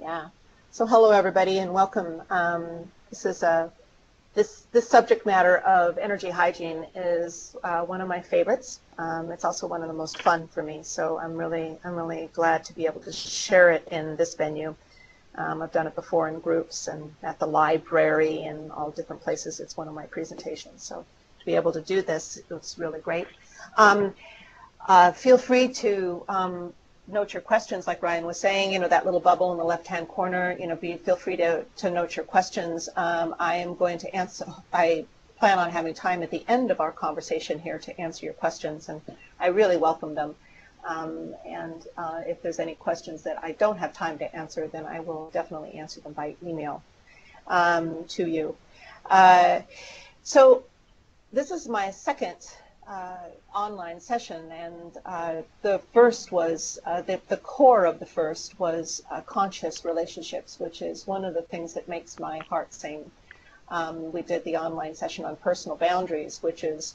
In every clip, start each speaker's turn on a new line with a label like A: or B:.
A: Yeah. So hello everybody and welcome. This is this subject matter of energy hygiene is one of my favorites. It's also one of the most fun for me. So I'm really glad to be able to share it in this venue. I've done it before in groups and at the library and all different places. It's one of my presentations. So to be able to do this, it's really great. Feel free to note your questions, like Ryan was saying, that little bubble in the left-hand corner, feel free to note your questions. I am going to answer, I plan on having time at the end of our conversation here to answer your questions, and I really welcome them. If there's any questions that I don't have time to answer, then I will definitely answer them by email to you. So this is my second online session, and the first was, the core of the first was conscious relationships, which is one of the things that makes my heart sing. We did the online session on personal boundaries, which is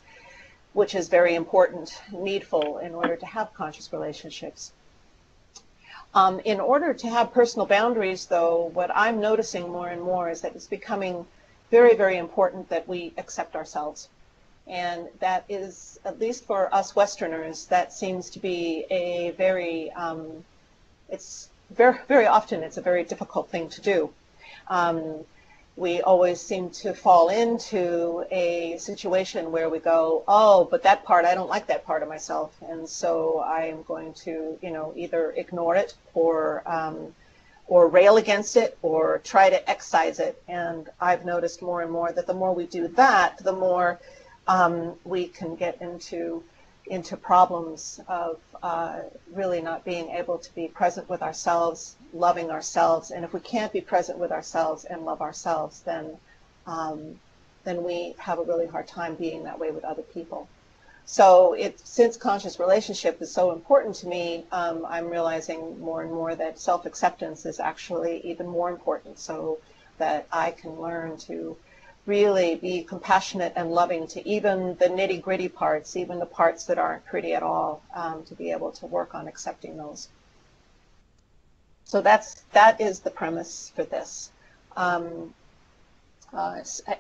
A: very important, needful in order to have conscious relationships. In order to have personal boundaries, though, what I'm noticing more and more is that it's becoming very important that we accept ourselves. And that is, at least for us Westerners, that seems to be a very, it's very often it's a very difficult thing to do. We always seem to fall into a situation where we go, oh, but that part, I don't like that part of myself, and so I am going to, either ignore it or rail against it or try to excise it. And I've noticed more and more that the more we do that, the more we can get into problems of really not being able to be present with ourselves, loving ourselves. And if we can't be present with ourselves and love ourselves, then we have a really hard time being that way with other people. So since conscious relationship is so important to me, I'm realizing more and more that self-acceptance is actually even more important, so that I can learn to really be compassionate and loving to even the nitty-gritty parts, even the parts that aren't pretty at all, to be able to work on accepting those. So that is the premise for this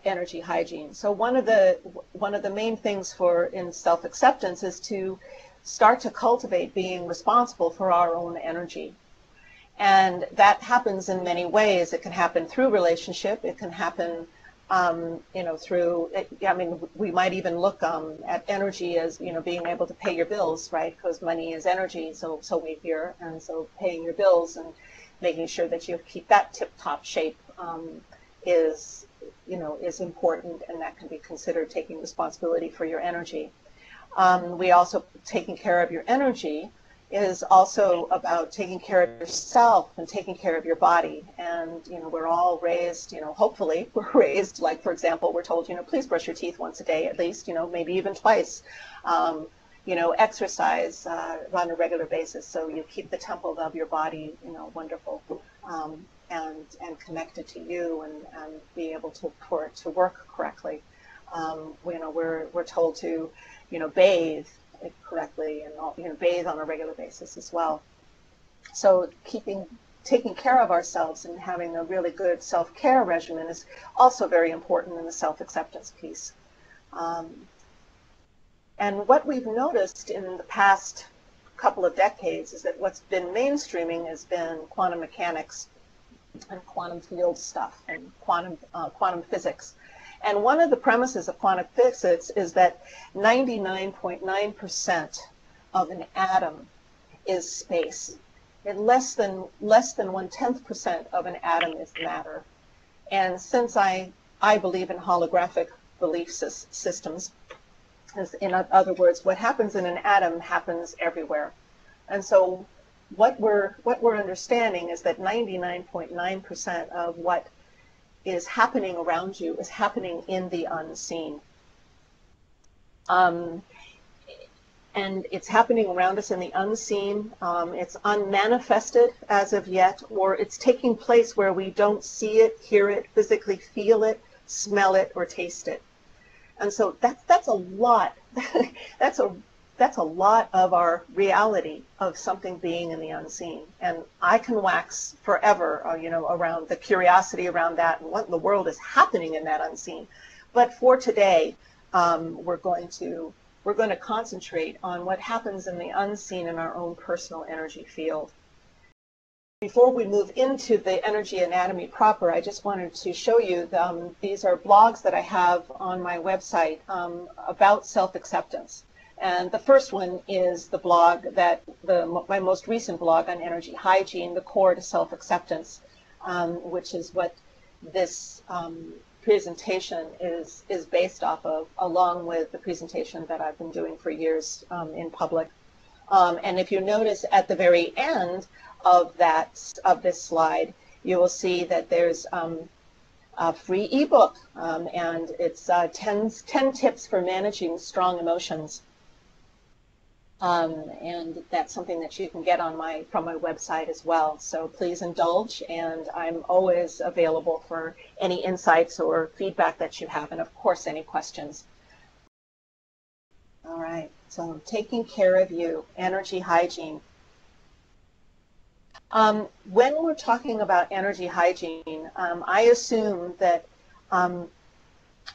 A: energy hygiene. So one of the main things in self-acceptance is to start to cultivate being responsible for our own energy. And that happens in many ways. It can happen through relationship. It can happen through, we might even look at energy as, being able to pay your bills, right? Because money is energy, so we hear. And so paying your bills and making sure that you keep that tip-top shape is important, and that can be considered taking responsibility for your energy. We also, taking care of your energy is also about taking care of yourself and taking care of your body. And, we're all raised, hopefully we're raised, like, for example, we're told, please brush your teeth once a day at least, maybe even twice. Exercise on a regular basis so you keep the temple of your body, wonderful, and connected to you, and be able for it to work correctly. We're told to, bathe correctly and bathe on a regular basis as well. So taking care of ourselves and having a really good self-care regimen is also very important in the self-acceptance piece. And what we've noticed in the past couple of decades is that what's been mainstreaming has been quantum mechanics and quantum field stuff and quantum physics. And one of the premises of quantum physics is that 99.9% of an atom is space. And less than 1/10% of an atom is matter. And since I believe in holographic belief systems, in other words, what happens in an atom happens everywhere. And so what we're understanding is that 99.9% of what is happening around you is happening in the unseen. And it's happening around us in the unseen. It's unmanifested as of yet, or it's taking place where we don't see it, hear it, physically feel it, smell it, or taste it. And so that's a lot. That's a that's a lot of our reality of something being in the unseen. And I can wax forever, you know, around the curiosity around that and what in the world is happening in that unseen. But for today, we're going to concentrate on what happens in the unseen in our own personal energy field. Before we move into the energy anatomy proper, I just wanted to show you these are blogs that I have on my website about self-acceptance. And the first one is the blog my most recent blog on energy hygiene, the core to self-acceptance, which is what this presentation is based off of, along with the presentation that I've been doing for years in public. And if you notice at the very end of this slide, you will see that there's a free ebook, and it's 10 tips for managing strong emotions. And that's something that you can get from my website as well. So please indulge, and I'm always available for any insights or feedback that you have, and of course any questions. All right, so taking care of you, energy hygiene. When we're talking about energy hygiene, I assume that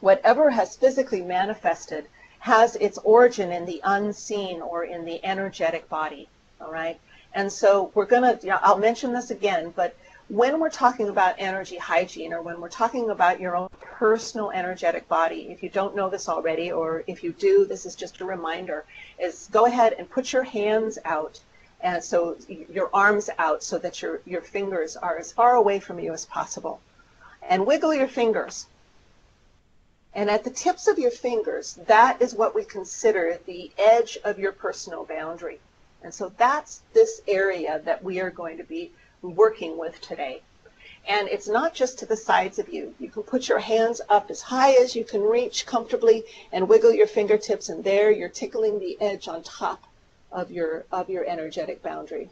A: whatever has physically manifested has its origin in the unseen or in the energetic body, all right? And so we're going to, I'll mention this again, but when we're talking about energy hygiene, or when we're talking about your own personal energetic body, if you don't know this already, or if you do, this is just a reminder, is go ahead and put your hands out, and so your arms out so that your fingers are as far away from you as possible. And wiggle your fingers. And at the tips of your fingers, that is what we consider the edge of your personal boundary. And so that's this area that we are going to be working with today. And it's not just to the sides of you. You can put your hands up as high as you can reach comfortably and wiggle your fingertips, and there you're tickling the edge on top of your energetic boundary.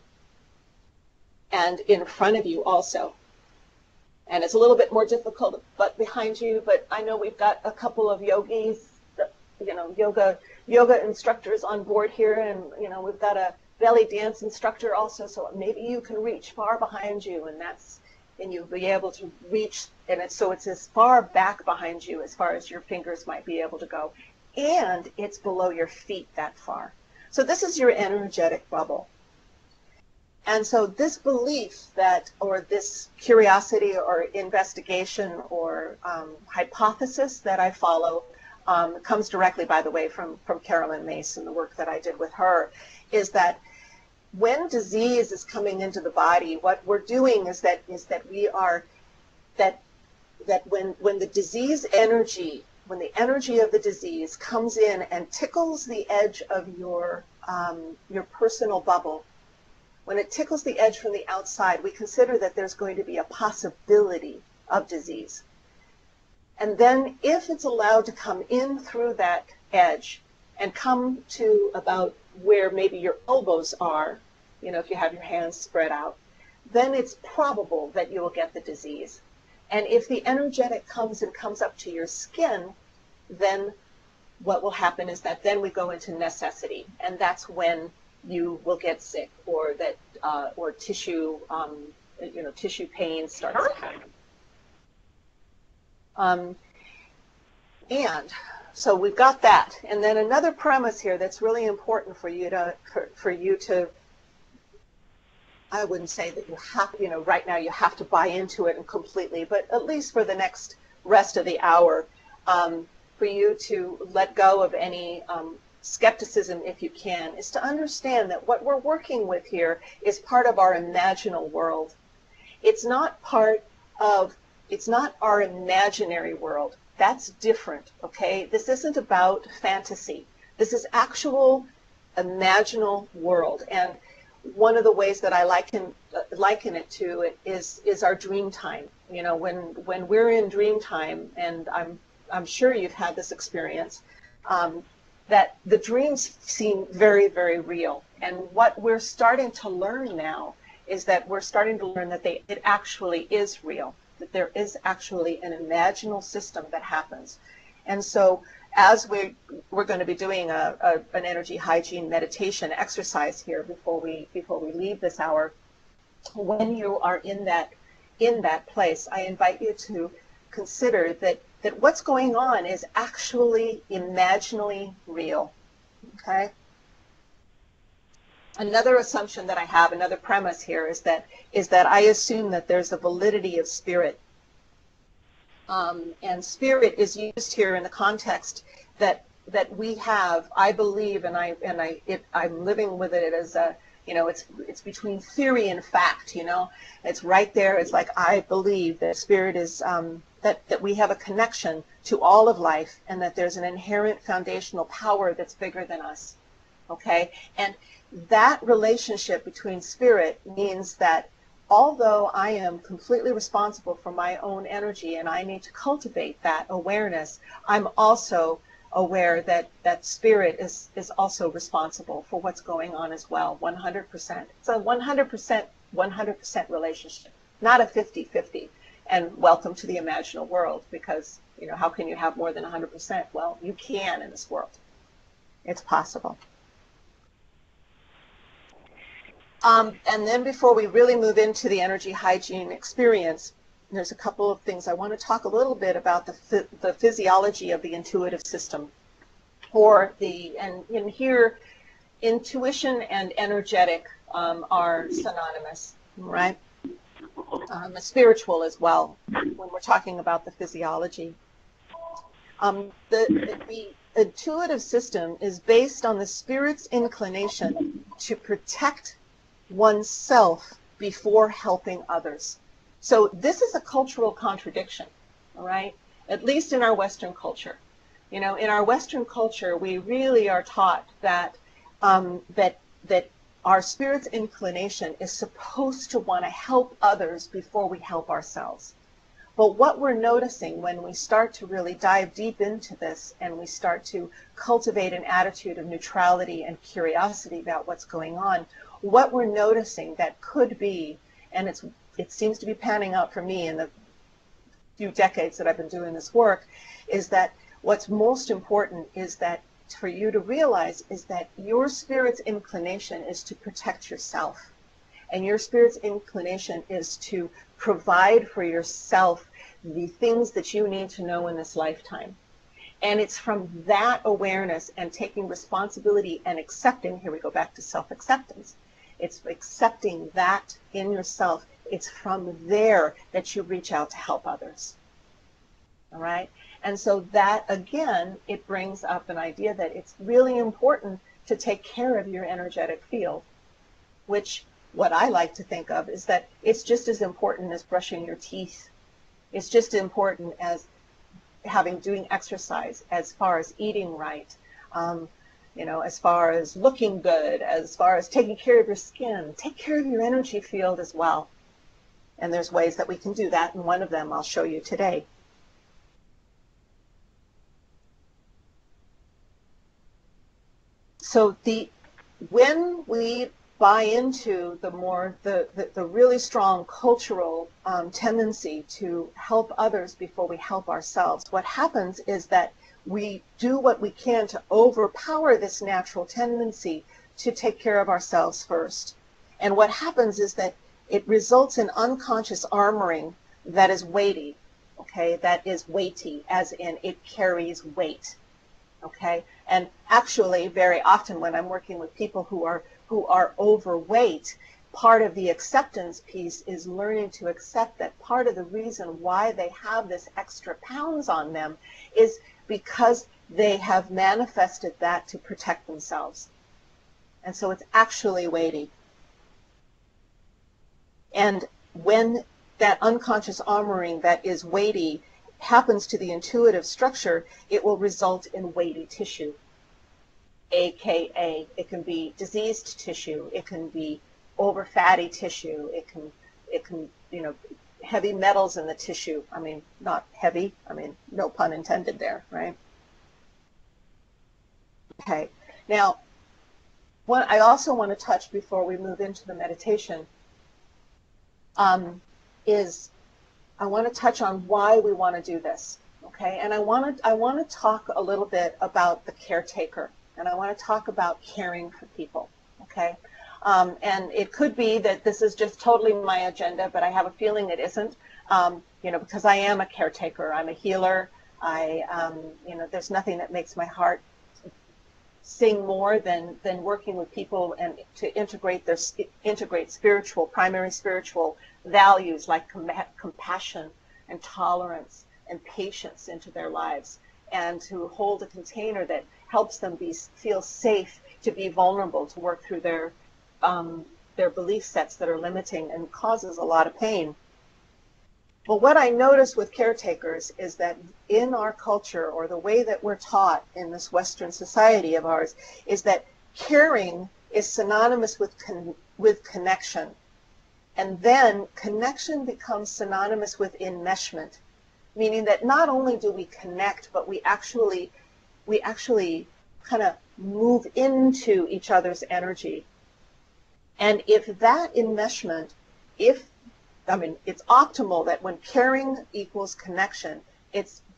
A: And in front of you also. And it's a little bit more difficult but behind you, but I know we've got a couple of yogis, you know, yoga instructors on board here, and you know, we've got a belly dance instructor also, so maybe you can reach far behind you, and you'll be able to reach, and so it's as far back behind you as far as your fingers might be able to go, and it's below your feet that far. So this is your energetic bubble. And so this belief that, or this curiosity or investigation or hypothesis that I follow comes directly, by the way, from Carolyn Mace and the work that I did with her, is that when disease is coming into the body, what we're doing is that when the disease energy, when the energy of the disease comes in and tickles the edge of your personal bubble, when it tickles the edge from the outside, we consider that there's going to be a possibility of disease. And then if it's allowed to come in through that edge and come to about where maybe your elbows are, you know, if you have your hands spread out, then it's probable that you will get the disease. And if the energetic comes up to your skin, then what will happen is that then we go into necessity, and that's when you will get sick, or that or tissue tissue pain starts to happen. And so we've got that, and then another premise here that's really important for you to I wouldn't say that you have, you know, right now you have to buy into it and completely, but at least for the next rest of the hour, for you to let go of any skepticism, if you can, is to understand that what we're working with here is part of our imaginal world. It's not our imaginary world. That's different, okay? This isn't about fantasy. This is actual imaginal world. And one of the ways that I liken it to is our dream time. You know, when we're in dream time, and I'm sure you've had this experience, that the dreams seem very, very real. And what we're starting to learn now is that we're starting to learn that it actually is real, that there is actually an imaginal system that happens. And so as we're going to be doing an energy hygiene meditation exercise here before we leave this hour, when you are in that place, I invite you to consider that what's going on is actually imaginally real. Okay. Another assumption that I have, another premise here, is that I assume that there's a validity of spirit. And spirit is used here in the context that we have, I believe, and I'm living with it as a, it's between theory and fact, it's right there. It's like, I believe that spirit is, that we have a connection to all of life, and that there's an inherent foundational power that's bigger than us. Okay. And that relationship between spirit means that although I am completely responsible for my own energy and I need to cultivate that awareness, I'm also aware that spirit is also responsible for what's going on as well, 100%. It's a 100% relationship, not a 50-50. And welcome to the imaginal world, because, how can you have more than 100%? Well, you can in this world. It's possible. And then before we really move into the energy hygiene experience, there's a couple of things I want to talk a little bit about the physiology of the intuitive system, and in here, intuition and energetic are synonymous, right? Spiritual as well, when we're talking about the physiology. The intuitive system is based on the spirit's inclination to protect oneself before helping others. So this is a cultural contradiction, all right? At least in our Western culture. In our Western culture, we really are taught that that our spirit's inclination is supposed to want to help others before we help ourselves. But what we're noticing when we start to really dive deep into this, and we start to cultivate an attitude of neutrality and curiosity about what's going on, what we're noticing that could be, and it seems to be panning out for me in the few decades that I've been doing this work, is that what's most important is that for you to realize is that your spirit's inclination is to protect yourself. And your spirit's inclination is to provide for yourself the things that you need to know in this lifetime. And it's from that awareness and taking responsibility and accepting, here we go back to self-acceptance. It's accepting that in yourself. It's from there that you reach out to help others. All right? And so that, again, it brings up an idea that it's really important to take care of your energetic field, which what I like to think of is that it's just as important as brushing your teeth. It's just as important as doing exercise, as far as eating right, as far as looking good, as far as taking care of your skin. Take care of your energy field as well. And there's ways that we can do that, and one of them I'll show you today. So when we buy into the really strong cultural tendency to help others before we help ourselves, what happens is that we do what we can to overpower this natural tendency to take care of ourselves first. And what happens is that it results in unconscious armoring that is weighty, okay? That is weighty, as in it carries weight, okay? And actually, very often when I'm working with people who are overweight, part of the acceptance piece is learning to accept that part of the reason why they have this extra pounds on them is because they have manifested that to protect themselves. And so it's actually weighty. And when that unconscious armoring that is weighty happens to the intuitive structure, it will result in weighty tissue. AKA, it can be diseased tissue, it can be over fatty tissue, it can, heavy metals in the tissue. I mean, not heavy, no pun intended there, right? Okay, now, what I also want to touch before we move into the meditation is I want to touch on why we want to do this, Okay, and I want to talk a little bit about the caretaker, and I want to talk about caring for people. Okay, and it could be that this is just totally my agenda, but I have a feeling it isn't. Because I am a caretaker, I'm a healer. There's nothing that makes my heart sing more than working with people and to integrate primary spiritual values like compassion and tolerance and patience into their lives, and to hold a container that helps them feel safe to be vulnerable, to work through their belief sets that are limiting and causes a lot of pain. But what I notice with caretakers is that in our culture, or the way that we're taught in this Western society of ours, is that caring is synonymous with connection. And then connection becomes synonymous with enmeshment, meaning that not only do we connect, but we actually kind of move into each other's energy. And if that enmeshment, it's optimal that when caring equals connection,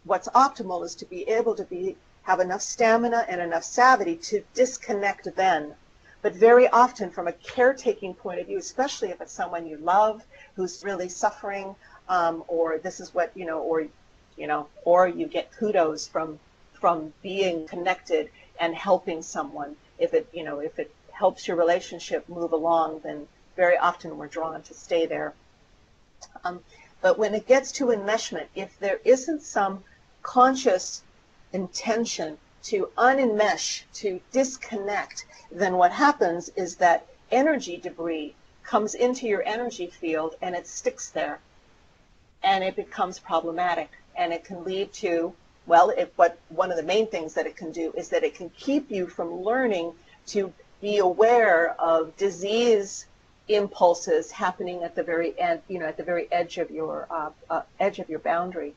A: what's optimal is to be able to have enough stamina and enough savvy to disconnect then. But very often from a caretaking point of view, especially if it's someone you love who's really suffering, or this is what, or you get kudos from being connected and helping someone. If it helps your relationship move along, then very often we're drawn to stay there. But when it gets to enmeshment, if there isn't some conscious intention to unenmesh, to disconnect, then what happens is that energy debris comes into your energy field and it sticks there, and it becomes problematic, and it can lead to, one of the main things that it can do is that it can keep you from learning to be aware of disease impulses happening at the very end, at the very edge of your boundary.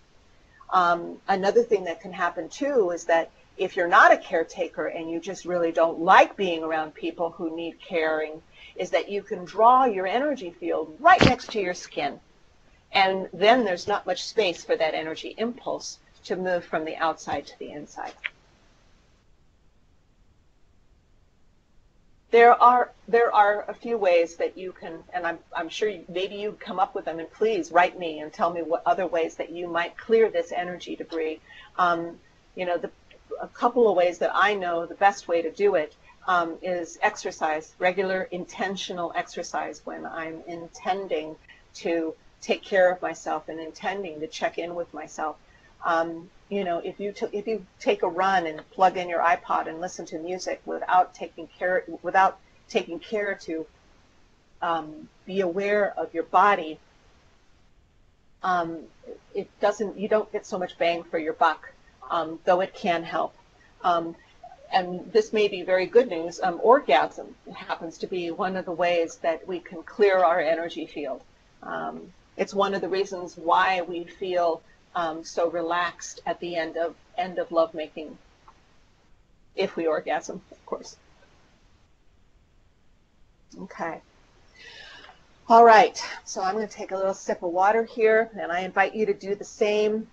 A: Another thing that can happen too is that if you're not a caretaker and you just really don't like being around people who need caring, is that you can draw your energy field right next to your skin, and then there's not much space for that energy impulse to move from the outside to the inside. There are a few ways that you can, and I'm sure maybe you come up with them, and please write me and tell me what other ways that you might clear this energy debris. A couple of ways that I know the best way to do it is exercise, regular intentional exercise, when I'm intending to take care of myself and intending to check in with myself. If you take a run and plug in your iPod and listen to music without taking care to be aware of your body, you don't get so much bang for your buck, though it can help. And this may be very good news. Orgasm happens to be one of the ways that we can clear our energy field. It's one of the reasons why we feel so relaxed at the end of lovemaking, if we orgasm, of course. Okay. All right. So I'm going to take a little sip of water here, and I invite you to do the same.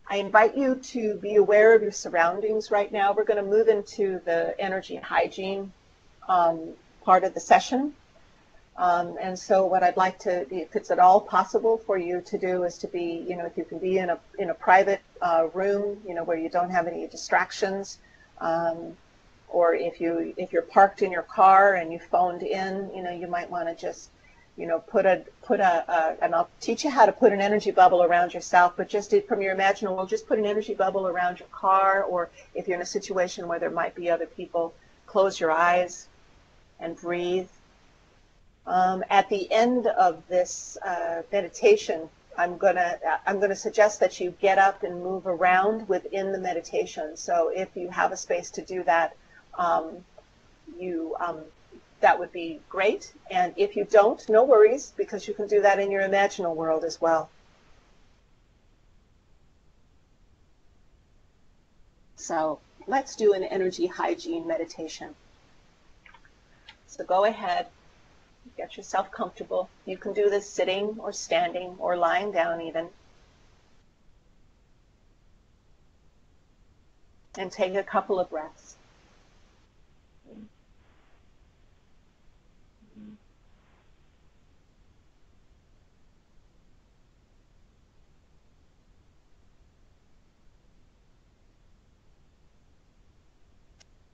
A: I invite you to be aware of your surroundings right now. We're going to move into the energy hygiene part of the session. And so what I'd like to, if it's at all possible for you to do, is to be, if you can be in a private room, where you don't have any distractions, or if you're parked in your car and you phoned in, you might want to just, and I'll teach you how to put an energy bubble around yourself, but just from your imaginal world, just put an energy bubble around your car, or if you're in a situation where there might be other people, close your eyes and breathe. At the end of this meditation, I'm gonna suggest that you get up and move around within the meditation. So if you have a space to do that, that would be great. And if you don't, no worries, because you can do that in your imaginal world as well. So let's do an energy hygiene meditation. So go ahead. Get yourself comfortable. You can do this sitting or standing or lying down even. And take a couple of breaths.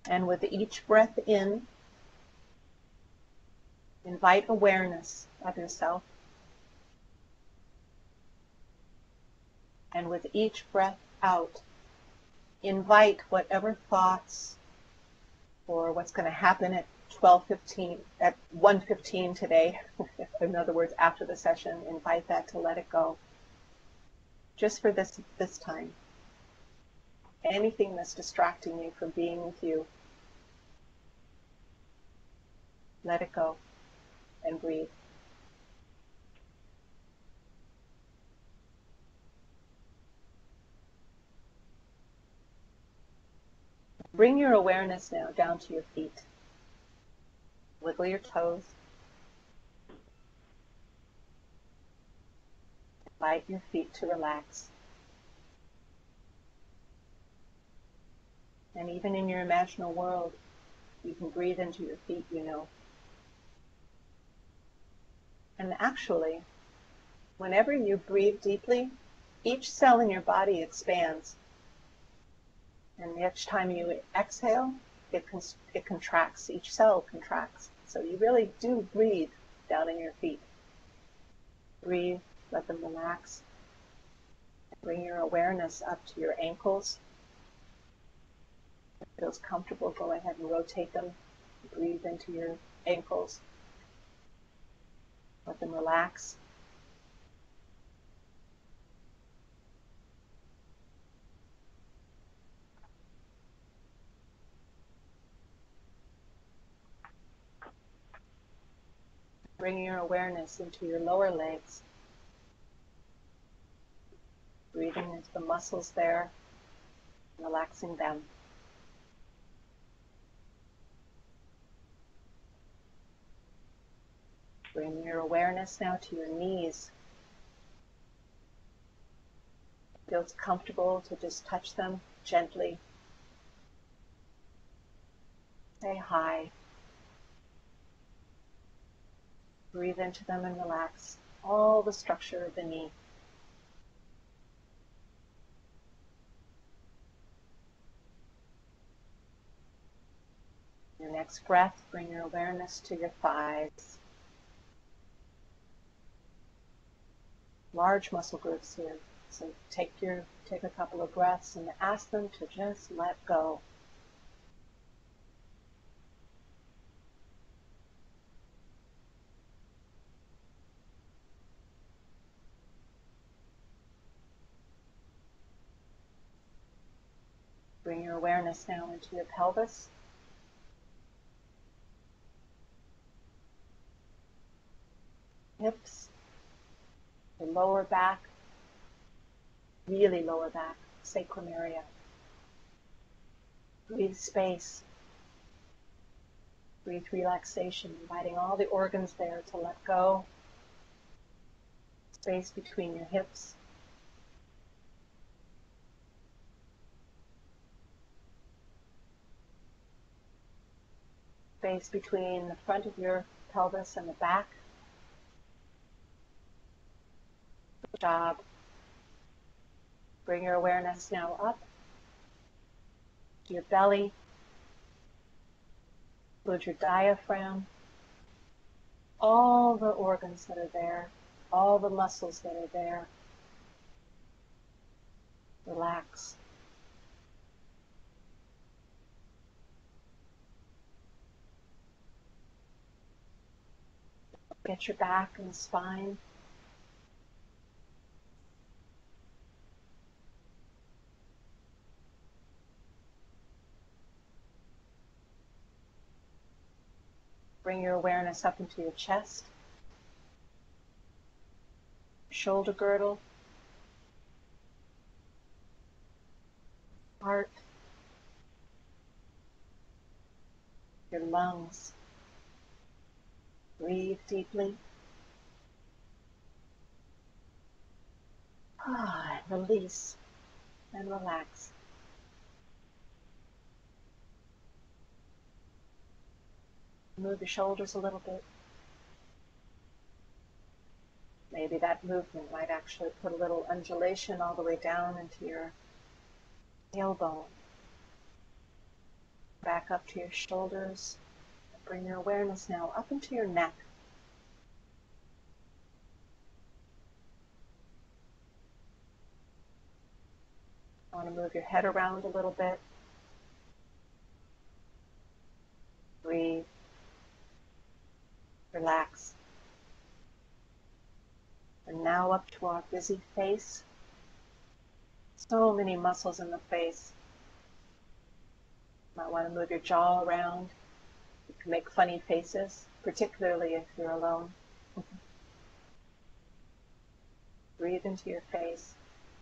A: And with each breath in, invite awareness of yourself. And with each breath out, invite whatever thoughts or what's going to happen at 12:15, at 1:15 today, in other words, after the session, invite that to let it go. Just for this time. Anything that's distracting you from being with you, let it go and breathe. Bring your awareness now down to your feet. Wiggle your toes. Invite your feet to relax. And even in your imaginal world, you can breathe into your feet, you know. And actually, whenever you breathe deeply, each cell in your body expands. And each time you exhale, it contracts. Each cell contracts. So you really do breathe down in your feet. Breathe, let them relax. Bring your awareness up to your ankles. If it feels comfortable, go ahead and rotate them. Breathe into your ankles. Let them relax. Bring your awareness into your lower legs. Breathing into the muscles there, relaxing them. Bring your awareness now to your knees. It feels comfortable to just touch them gently. Say hi. Breathe into them and relax all the structure of the knee. Your next breath, bring your awareness to your thighs. Large muscle groups here. So take a couple of breaths and ask them to just let go. Bring your awareness now into your pelvis. Hips, the lower back, really lower back, sacrum area. Breathe space. Breathe relaxation, inviting all the organs there to let go. Space between your hips. Space between the front of your pelvis and the back. Good job. Bring your awareness now up to your belly. Include your diaphragm. All the organs that are there, all the muscles that are there. Relax. Get your back and spine. Bring your awareness up into your chest, shoulder girdle, heart, your lungs. Breathe deeply. Release and relax. Move your shoulders a little bit. Maybe that movement might actually put a little undulation all the way down into your tailbone. Back up to your shoulders. Bring your awareness now up into your neck. I want to move your head around a little bit. Breathe. Relax. And now up to our busy face. So many muscles in the face. You might want to move your jaw around. You can make funny faces, particularly if you're alone. Breathe into your face,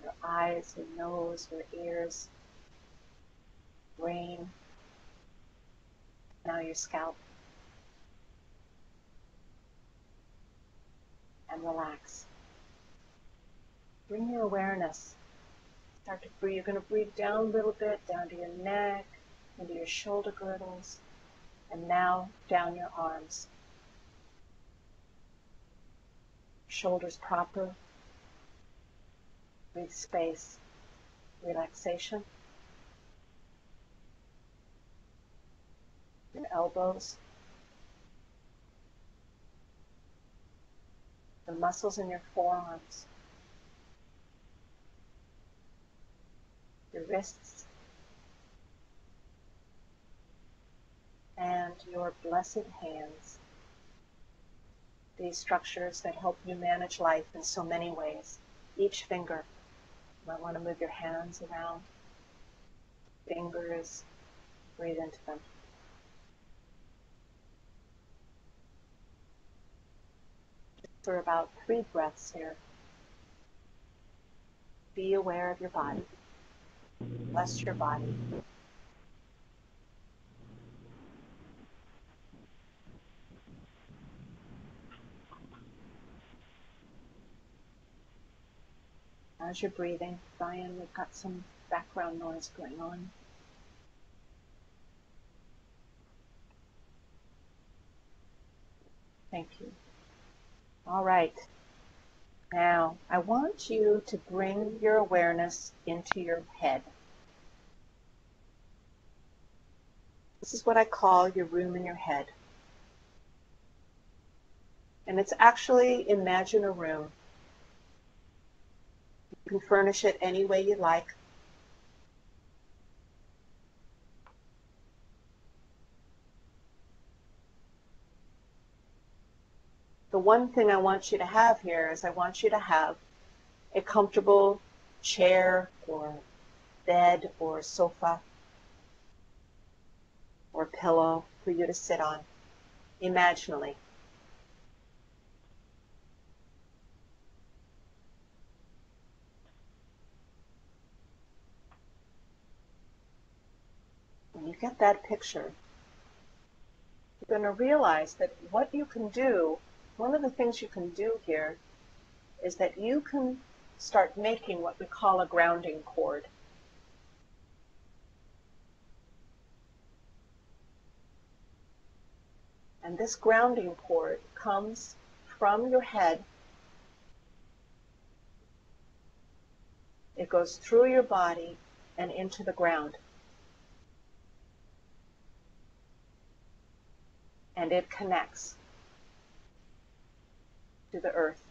A: your eyes, your nose, your ears, brain. Now your scalp. And relax. Bring your awareness. Start to breathe. You're going to breathe down a little bit, down to your neck, into your shoulder girdles, and now down your arms. Shoulders proper. Breathe space, relaxation. Your elbows. The muscles in your forearms. Your wrists. And your blessed hands. These structures that help you manage life in so many ways. Each finger. You might want to move your hands around. Fingers. Breathe into them. For about 3 breaths here. Be aware of your body. Bless your body. As you're breathing, Brian, we've got some background noise going on. Thank you. All right. Now, I want you to bring your awareness into your head. This is what I call your room in your head. And it's actually, imagine a room. You can furnish it any way you like. The one thing I want you to have here is I want you to have a comfortable chair or bed or sofa or pillow for you to sit on, imaginally. When you get that picture, you're going to realize that what you can do, one of the things you can do here is that you can start making what we call a grounding cord. And this grounding cord comes from your head. It goes through your body and into the ground. And it connects to the earth.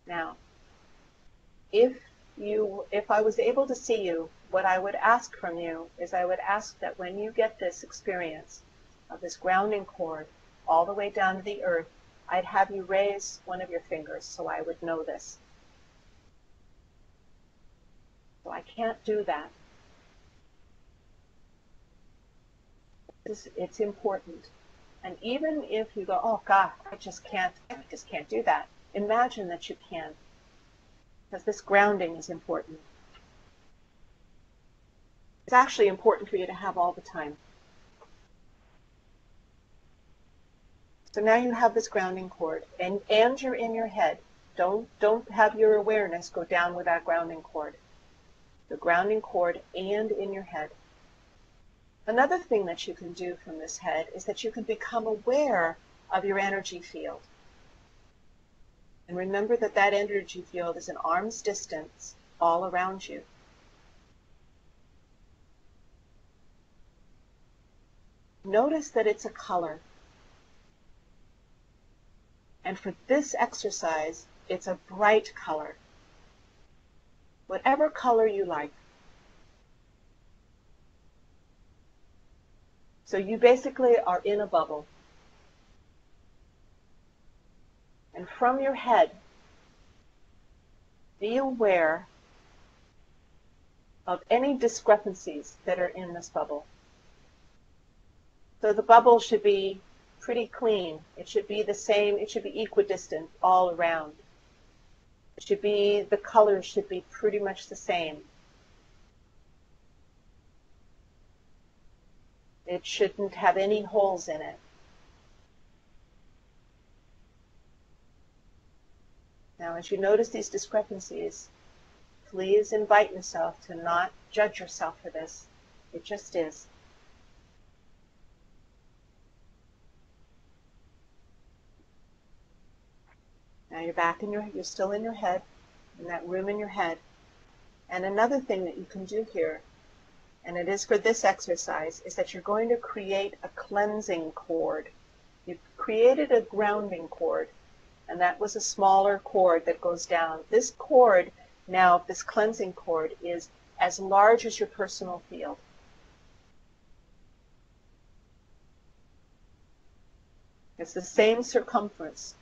A: Now, if I was able to see you, what I would ask from you is I would ask that when you get this experience of this grounding cord all the way down to the earth, I'd have you raise one of your fingers so I would know this. So I can't do that. It's important. And even if you go, oh God, I just can't do that, imagine that you can. Because this grounding is important. It's actually important for you to have all the time. So now you have this grounding cord, and you're in your head. Don't have your awareness go down with that grounding cord. The grounding cord and in your head. Another thing that you can do from this head is that you can become aware of your energy field. And remember that that energy field is an arm's distance all around you. Notice that it's a color. And for this exercise, it's a bright color. Whatever color you like. So you basically are in a bubble. And from your head, be aware of any discrepancies that are in this bubble. So the bubble should be pretty clean. It should be the same, it should be equidistant all around. It should be, the colors should be pretty much the same. It shouldn't have any holes in it. Now, as you notice these discrepancies, please invite yourself to not judge yourself for this. It just is. Now you're back in you're still in your head, in that room in your head. And another thing that you can do here, and it is for this exercise, is that you're going to create a cleansing cord. You've created a grounding cord, and that was a smaller cord that goes down. This cord, now this cleansing cord, is as large as your personal field. It's the same circumference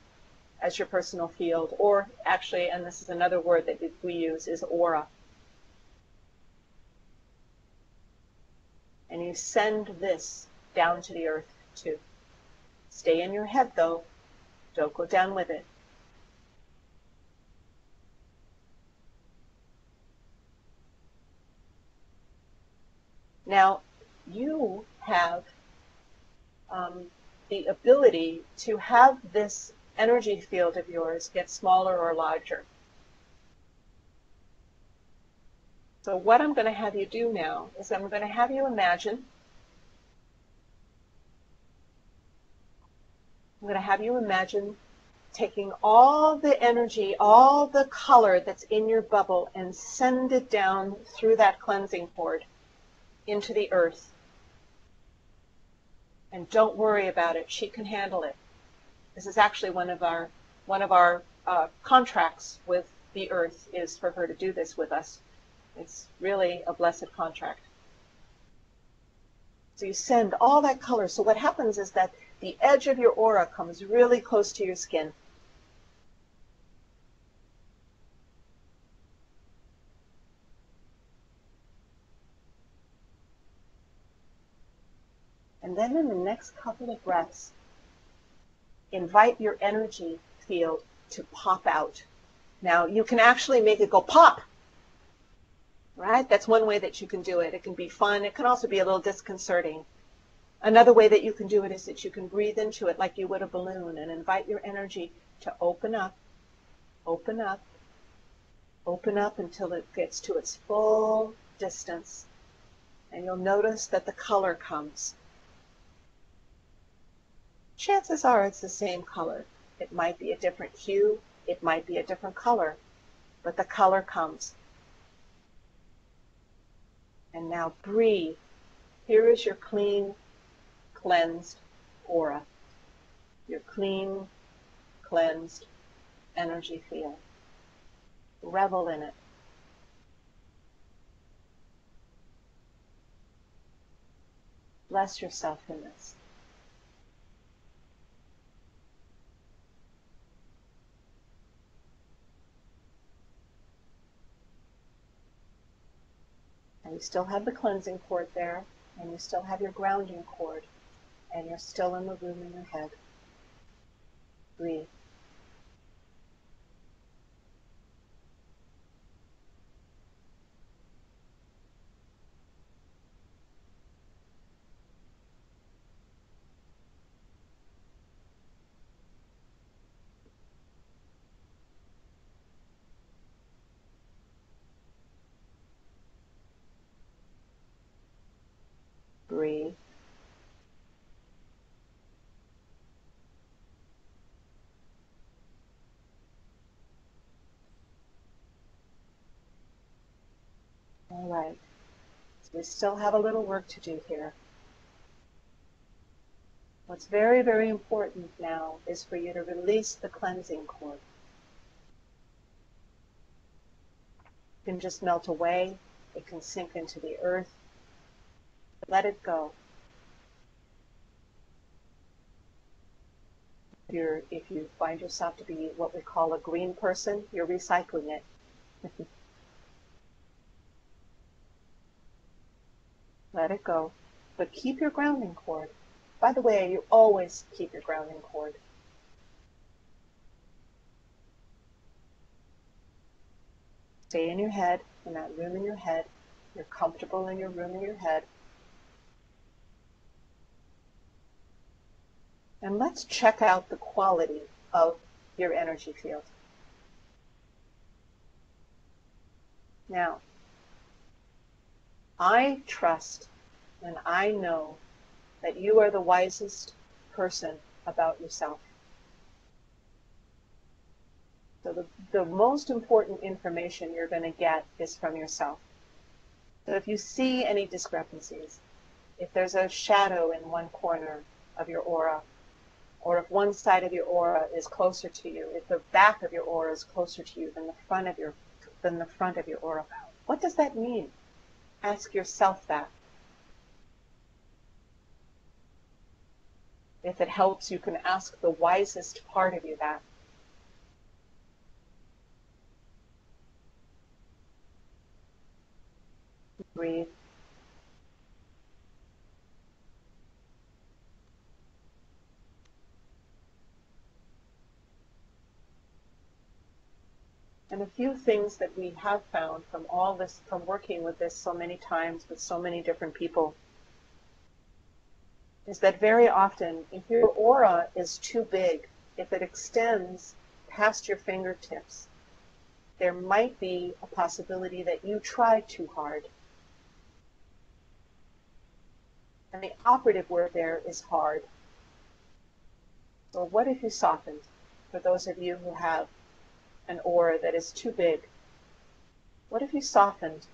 A: as your personal field, or actually, and this is another word that we use, is aura. And you send this down to the earth too. Stay in your head though. Don't go down with it. Now, you have the ability to have this energy field of yours get smaller or larger. So what I'm going to have you do now is I'm going to have you imagine, taking all the energy, all the color that's in your bubble and send it down through that cleansing cord into the earth. And don't worry about it. She can handle it. This is actually one of our contracts with the earth, is for her to do this with us. It's really a blessed contract. So you send all that color. So what happens is that the edge of your aura comes really close to your skin. And then in the next couple of breaths, invite your energy field to pop out. Now, you can actually make it go pop, right? That's one way that you can do it. It can be fun. It can also be a little disconcerting. Another way that you can do it is that you can breathe into it like you would a balloon and invite your energy to open up, open up, open up until it gets to its full distance. And you'll notice that the color comes. Chances are it's the same color. It might be a different hue, it might be a different color, but the color comes. And now breathe. Here is your clean, cleansed aura. Your clean, cleansed energy field. Revel in it. Bless yourself in this. And you still have the cleansing cord there, and you still have your grounding cord, and you're still in the room in your head. Breathe. Breathe. All right. So we still have a little work to do here. What's very, very important now is for you to release the cleansing cord. It can just melt away. It can sink into the earth. Let it go. If you find yourself to be what we call a green person, you're recycling it. Let it go. But keep your grounding cord. By the way, you always keep your grounding cord. Stay in your head, in that room in your head. You're comfortable in your room in your head. And let's check out the quality of your energy field. Now, I trust and I know that you are the wisest person about yourself. So the most important information you're going to get is from yourself. So if you see any discrepancies, if there's a shadow in one corner of your aura, or if one side of your aura is closer to you, if the back of your aura is closer to you than the front of your aura, what does that mean? Ask yourself that. If it helps, you can ask the wisest part of you that. Breathe. And a few things that we have found from all this, from working with this so many times with so many different people, is that very often, if your aura is too big, if it extends past your fingertips, there might be a possibility that you tried too hard. And the operative word there is hard. So what if you softened? For those of you who have an aura that is too big, what if you softened?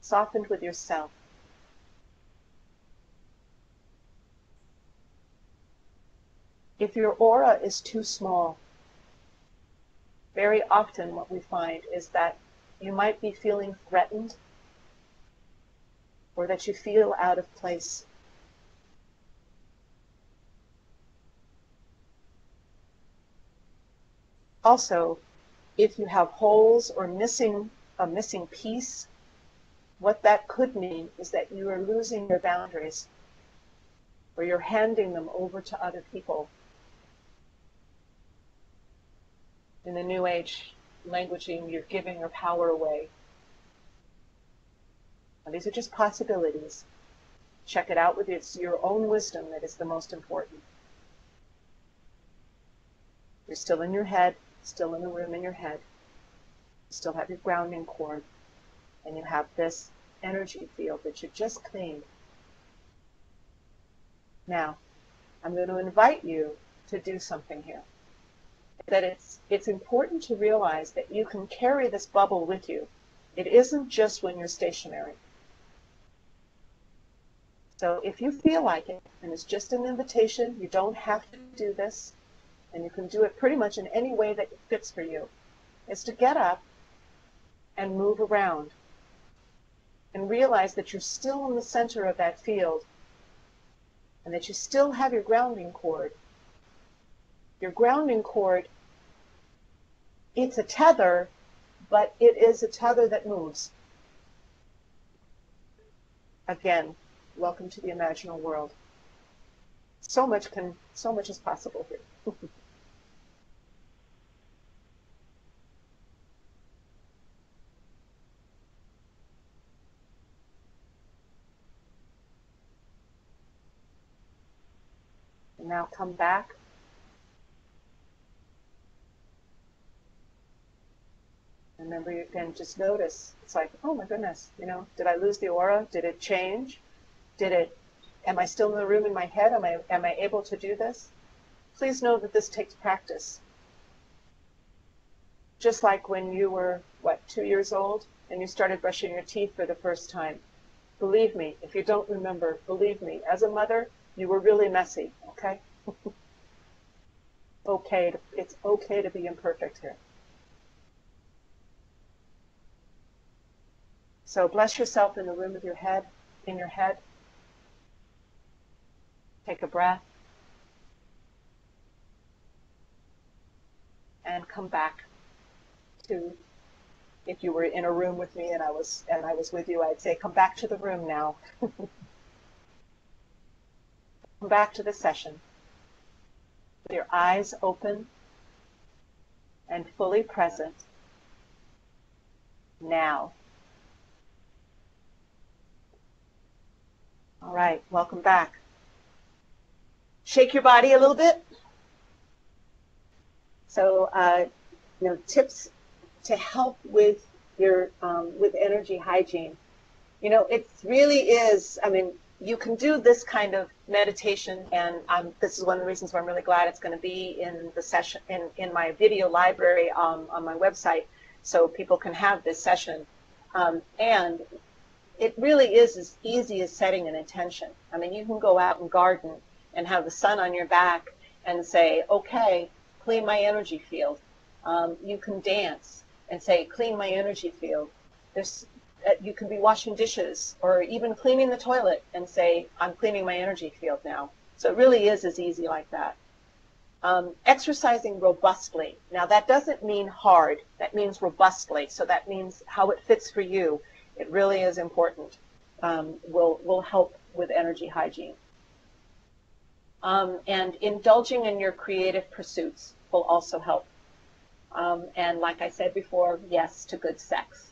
A: Softened with yourself. If your aura is too small, very often what we find is that you might be feeling threatened or that you feel out of place. Also, if you have holes or a missing piece, what that could mean is that you are losing your boundaries, or you're handing them over to other people. In the New Age languaging, you're giving your power away. Now, these are just possibilities. Check it out with your own wisdom that is the most important. You're still in your head, still in the room in your head. You still have your grounding cord, and you have this energy field that you just cleaned. Now, I'm going to invite you to do something here. That it's important to realize that you can carry this bubble with you. It isn't just when you're stationary. So if you feel like it, and it's just an invitation, you don't have to do this, and you can do it pretty much in any way that fits for you, is to get up and move around and realize that you're still in the center of that field and that you still have your grounding cord. Your grounding cord, it's a tether, but it is a tether that moves. Again, welcome to the imaginal world. So much is possible here. And now come back. Remember, you can just notice. It's like, oh my goodness, did I lose the aura? Did it change? Am I still in the room in my head? Am I able to do this? Please know that this takes practice. Just like when you were, 2 years old and you started brushing your teeth for the first time. Believe me, if you don't remember, believe me, as a mother, you were really messy, okay? It's okay to be imperfect here. So bless yourself in the room of your head, in your head. Take a breath. And come back to, if you were in a room with me and I was with you, I'd say, come back to the room now. Come back to the session with your eyes open and fully present now. All right, welcome back. Shake your body a little bit. So, tips to help with your with energy hygiene. It really is. You can do this kind of meditation, and this is one of the reasons why I'm really glad it's going to be in the session in my video library on my website, so people can have this session. And it really is as easy as setting an intention. You can go out and garden and have the sun on your back and say, okay, clean my energy field. You can dance and say, clean my energy field. You can be washing dishes or even cleaning the toilet and say, I'm cleaning my energy field now. So it really is as easy like that. Exercising robustly. Now that doesn't mean hard, that means robustly. So that means how it fits for you. It really is important. Will help with energy hygiene. And indulging in your creative pursuits will also help. And like I said before, yes to good sex.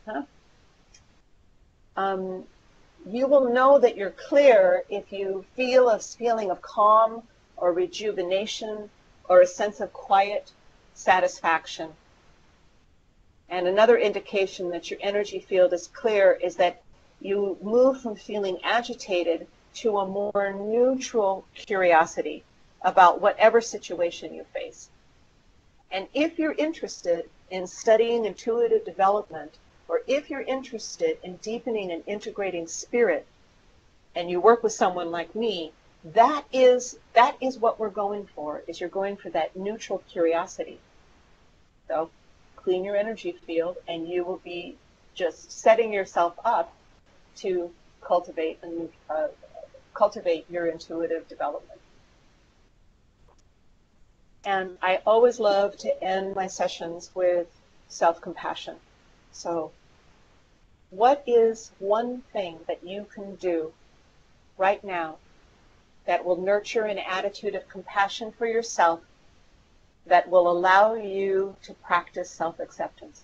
A: You will know that you're clear if you feel a feeling of calm or rejuvenation or a sense of quiet satisfaction. And another indication that your energy field is clear is that you move from feeling agitated to a more neutral curiosity about whatever situation you face. And if you're interested in studying intuitive development, or if you're interested in deepening and integrating spirit, and you work with someone like me, that is what we're going for, is you're going for that neutral curiosity. So clean your energy field, and you will be just setting yourself up to cultivate your intuitive development. And I always love to end my sessions with self-compassion. So what is one thing that you can do right now that will nurture an attitude of compassion for yourself that will allow you to practice self-acceptance?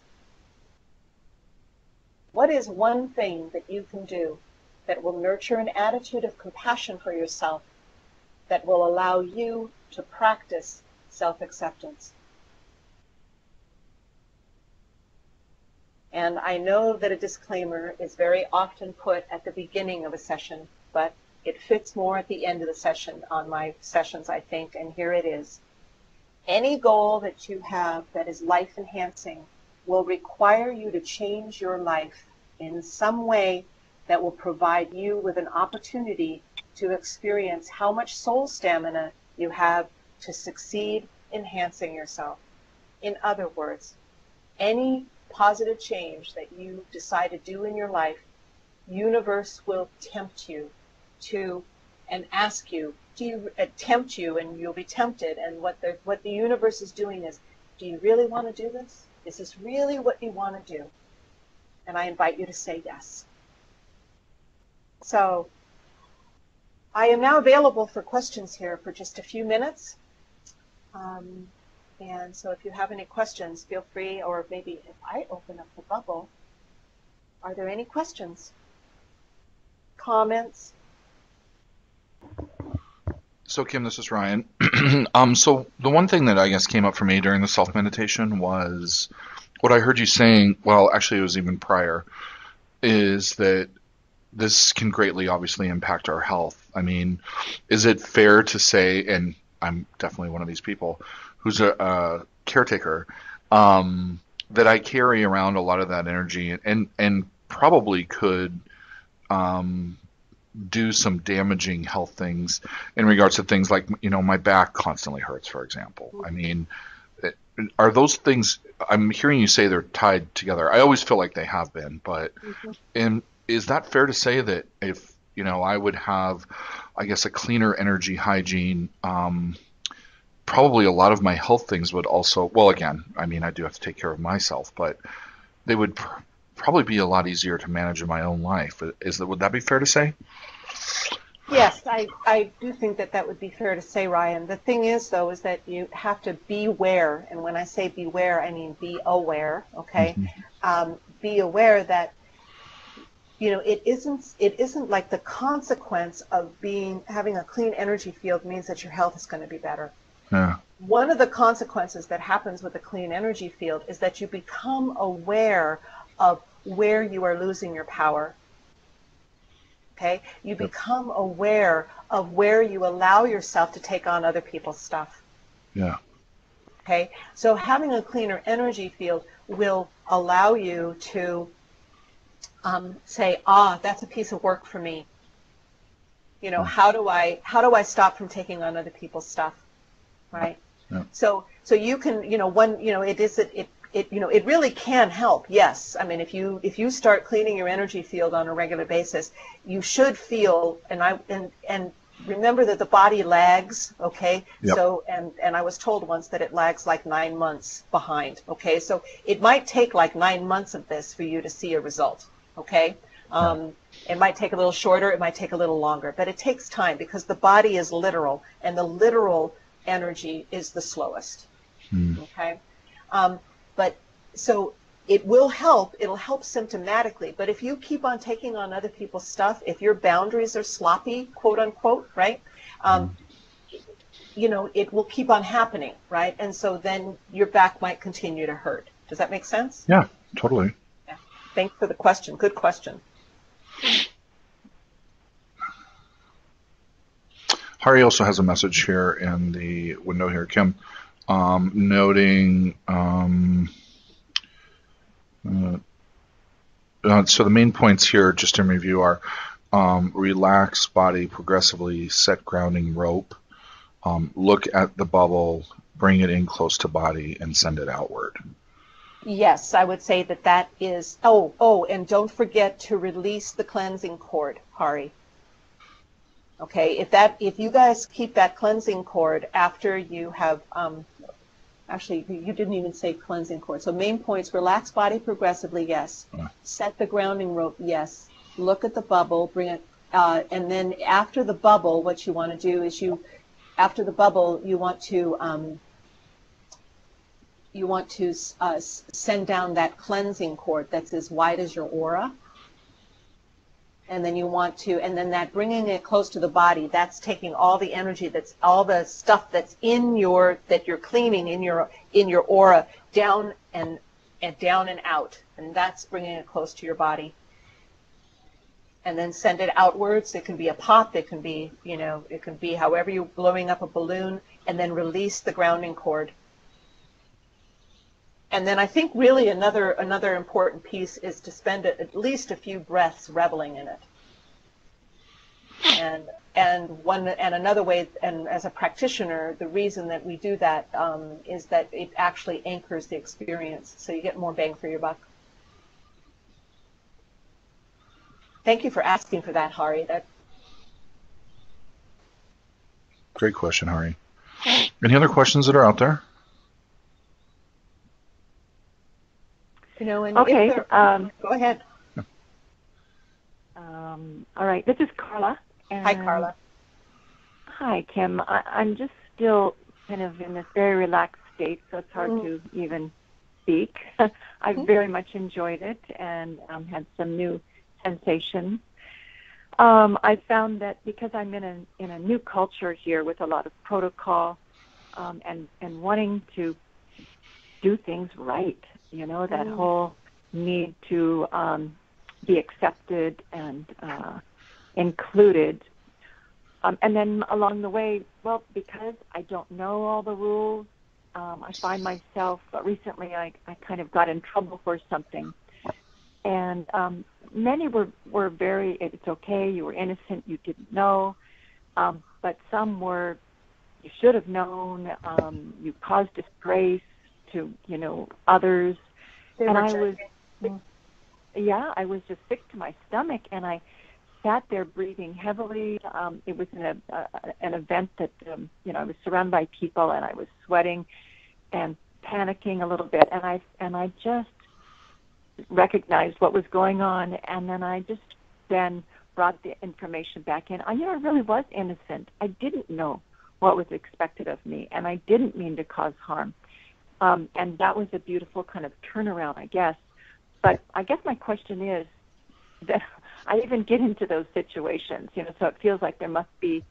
A: What is one thing that you can do that will nurture an attitude of compassion for yourself that will allow you to practice self-acceptance? And I know that a disclaimer is very often put at the beginning of a session, but it fits more at the end of the session on my sessions, I think, and here it is. Any goal that you have that is life-enhancing will require you to change your life in some way that will provide you with an opportunity to experience how much soul stamina you have to succeed enhancing yourself. In other words, any positive change that you decide to do in your life, universe will tempt you to and ask you, do you tempt you, and you'll be tempted, and what the universe is doing is, do you really want to do this? Is this really what you want to do? And I invite you to say yes. So I am now available for questions here for just a few minutes. And so if you have any questions, feel free, or maybe if I open up the bubble, are there any questions? Comments?
B: So Kim, this is Ryan. So the one thing that I guess came up for me during the self-meditation was what I heard you saying, well, actually it was even prior, is that this can greatly obviously impact our health. I mean, is it fair to say, and I'm definitely one of these people who's a caretaker, that I carry around a lot of that energy and probably could um, do some damaging health things in regards to things like, my back constantly hurts, for example. I mean, are those things, I'm hearing you say they're tied together. I always feel like they have been, but
A: Mhm.
B: and is that fair to say that if, I would have, I guess, a cleaner energy hygiene, probably a lot of my health things would also, well, again, I mean, I do have to take care of myself, but they would probably be a lot easier to manage in my own life. Would that be fair to say?
A: Yes, I do think that that would be fair to say, Ryan. The thing is, though, is that you have to beware. And when I say beware, I mean be aware, okay?
B: Hmm.
A: Be aware that, it isn't like the consequence of having a clean energy field means that your health is going to be better.
B: Yeah.
A: One of the consequences that happens with a clean energy field is that you become aware of where you are losing your power. Okay? You
B: Yep.
A: become aware of where you allow yourself to take on other people's stuff.
B: Yeah.
A: Okay? So having a cleaner energy field will allow you to say, that's a piece of work for me.
B: Yeah.
A: How do I stop from taking on other people's stuff? Right?
B: Yeah.
A: So you can, it really can help. Yes. I mean, if you start cleaning your energy field on a regular basis, you should feel, and remember that the body lags, okay?
B: Yep.
A: So, and I was told once that it lags like 9 months behind, okay? So it might take like 9 months of this for you to see a result, okay?
B: Yeah.
A: It might take a little shorter, it might take a little longer, but it takes time because the body is literal, and the literal energy is the slowest.
B: Hmm.
A: Okay, but so it will help. It'll help symptomatically. But if you keep on taking on other people's stuff, if your boundaries are sloppy, quote unquote, right? Um, it will keep on happening, right? And so then your back might continue to hurt. Does that make sense?
B: Yeah, totally.
A: Yeah. Thanks for the question. Good question.
B: Hari also has a message here in the window here, Kim, noting so the main points here, just in review, are relax body progressively, set grounding rope, look at the bubble, bring it in close to body, and send it outward.
A: Yes, I would say that is. Oh, and don't forget to release the cleansing cord, Hari. Okay, if you guys keep that cleansing cord after you have, actually, you didn't even say cleansing cord. So main points: relax body progressively, yes. Set the grounding rope, yes. Look at the bubble, bring it, and then after the bubble, what you want to do is after the bubble, you want to send down that cleansing cord that's as wide as your aura. And then and then that bringing it close to the body, that's taking all the energy, that's all the stuff that's that you're cleaning in your aura down and down and out, and that's bringing it close to your body. And then send it outwards. It can be a pop, it can be, it can be however you're blowing up a balloon, and then release the grounding cord. And then I think really another important piece is to spend at least a few breaths reveling in it. And another way, and as a practitioner, the reason that we do that is that it actually anchors the experience, so you get more bang for your buck. Thank you for asking for that, Hari.
B: Great question, Hari. Any other questions that are out there?
A: And
C: okay.
A: Go ahead.
C: All right. This is Carla.
A: Hi, Carla.
C: Hi, Kim. I'm just still kind of in this very relaxed state, so it's hard to even speak. I very much enjoyed it and had some new sensations. I found that because I'm in a new culture here with a lot of protocol and wanting to do things right, that whole need to be accepted and included. And then along the way, well, because I don't know all the rules, I find myself, recently I kind of got in trouble for something. And many were very, it's okay, you were innocent, you didn't know. But some were, you should have known, you caused disgrace to, others. And I was just sick to my stomach, and I sat there breathing heavily. It was an event that, I was surrounded by people, and I was sweating and panicking a little bit, and I just recognized what was going on, and then I just brought the information back in. I really was innocent. I didn't know what was expected of me, and I didn't mean to cause harm. And that was a beautiful kind of turnaround, I guess. But I guess my question is that I even get into those situations, so it feels like there must be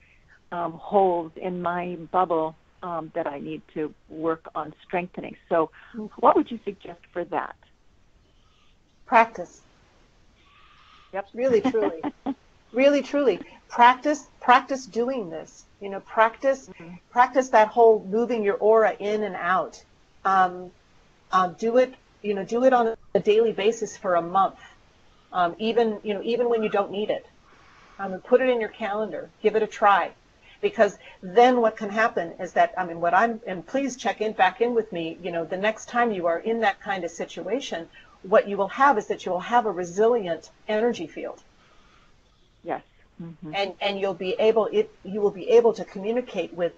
C: holes in my bubble that I need to work on strengthening. So what would you suggest for that?
A: Practice.
C: Yep.
A: Really, truly. Really, truly. Practice doing this. Practice that whole moving your aura in and out. Do it on a daily basis for a month. Even when you don't need it. Put it in your calendar. Give it a try. Because then what can happen is that, and please check back in with me, the next time you are in that kind of situation, what you will have is that you will have a resilient energy field.
C: Yes. Mm-hmm.
A: And you will be able to communicate with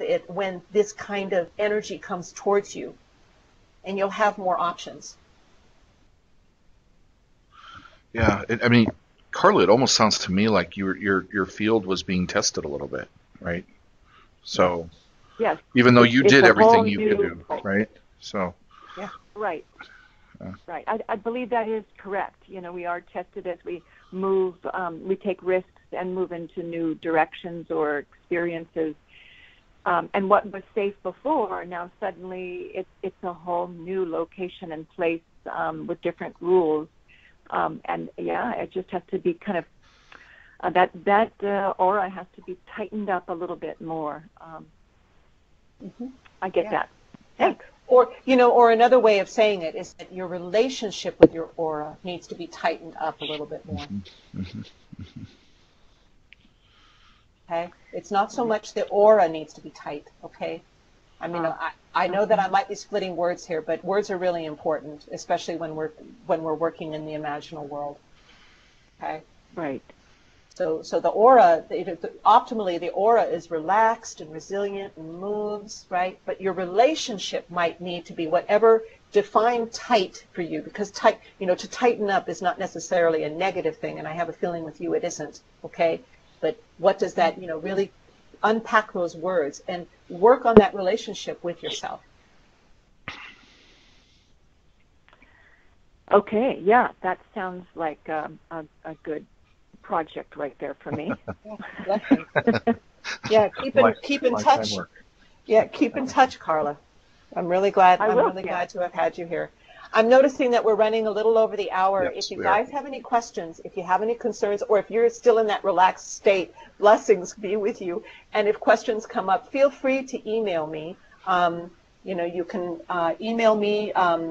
A: it when this kind of energy comes towards you, and you'll have more options.
B: Yeah, Carla, it almost sounds to me like your field was being tested a little bit, right? So,
C: yes,
B: even though you did everything you could do, right? So,
A: yeah,
C: right, right. I believe that is correct. We are tested as we move, we take risks and move into new directions or experiences. And what was safe before, now suddenly it's a whole new location and place with different rules. It just has to be kind of that aura has to be tightened up a little bit more. I get that. Thanks.
A: Or another way of saying it is that your relationship with your aura needs to be tightened up a little bit more. Okay, it's not so much the aura needs to be tight. Okay, I know that I might be splitting words here, but words are really important, especially when we're working in the imaginal world. Okay.
C: Right.
A: So the aura, optimally, the aura is relaxed and resilient and moves, right? But your relationship might need to be whatever defined tight for you, because to tighten up is not necessarily a negative thing, and I have a feeling with you it isn't. Okay. But what does that, really unpack those words and work on that relationship with yourself.
C: Okay, yeah, that sounds like a good project right there for me.
A: Yeah, keep in touch. Yeah, keep in touch, Carla. I'm really glad to have had you here. I'm noticing that we're running a little over the hour.
B: Yes,
A: if you guys have any questions, if you have any concerns, or if you're still in that relaxed state, blessings be with you. And if questions come up, feel free to email me. You can email me at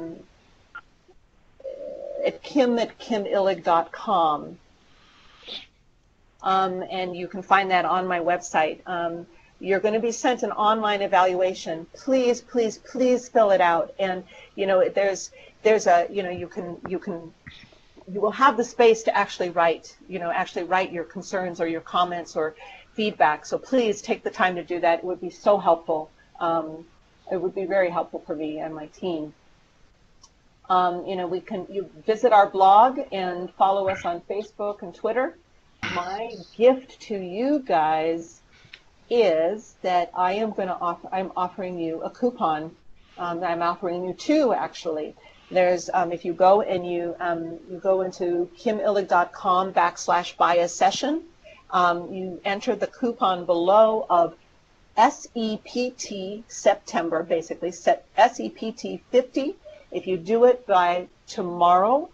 A: kim@kimillig.com. And you can find that on my website. You're going to be sent an online evaluation. Please, please, please fill it out. And you will have the space to actually write your concerns or your comments or feedback. So please take the time to do that. It would be so helpful. It would be very helpful for me and my team. You visit our blog and follow us on Facebook and Twitter. My gift to you guys is that I'm offering you a coupon. I'm offering you two, actually. There's if you go and you go into kimillig.com/buy a session, you enter the coupon below of SEPT September, basically SEPT 50. If you do it by tomorrow,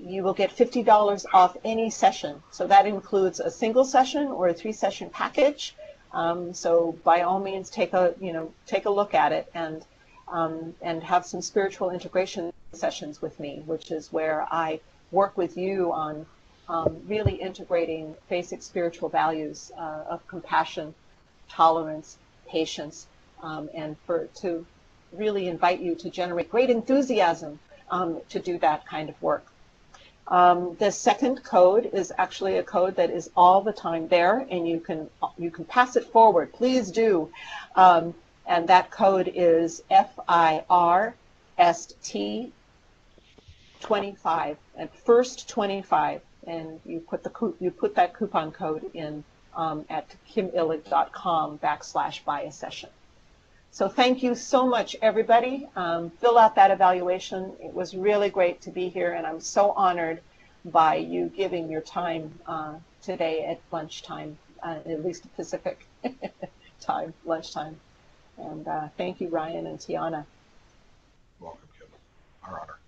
A: you will get $50 off any session. So that includes a single session or a 3-session package. So by all means, take a look at it and have some spiritual integration sessions with me, which is where I work with you on really integrating basic spiritual values of compassion, tolerance, patience, and to really invite you to generate great enthusiasm to do that kind of work. The second code is actually a code that is all the time there, and you can pass it forward. Please do. And that code is FIRST 25, and first 25, and you put that coupon code in at kimillig.com/buy-a-session. So thank you so much, everybody. Fill out that evaluation. It was really great to be here, and I'm so honored by you giving your time today at lunchtime, at least Pacific time, lunchtime. And thank you, Ryan and Tiana.
B: Welcome, Kim. Our honor.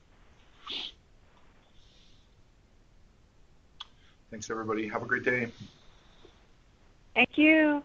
B: Thanks, everybody. Have a great day.
C: Thank you.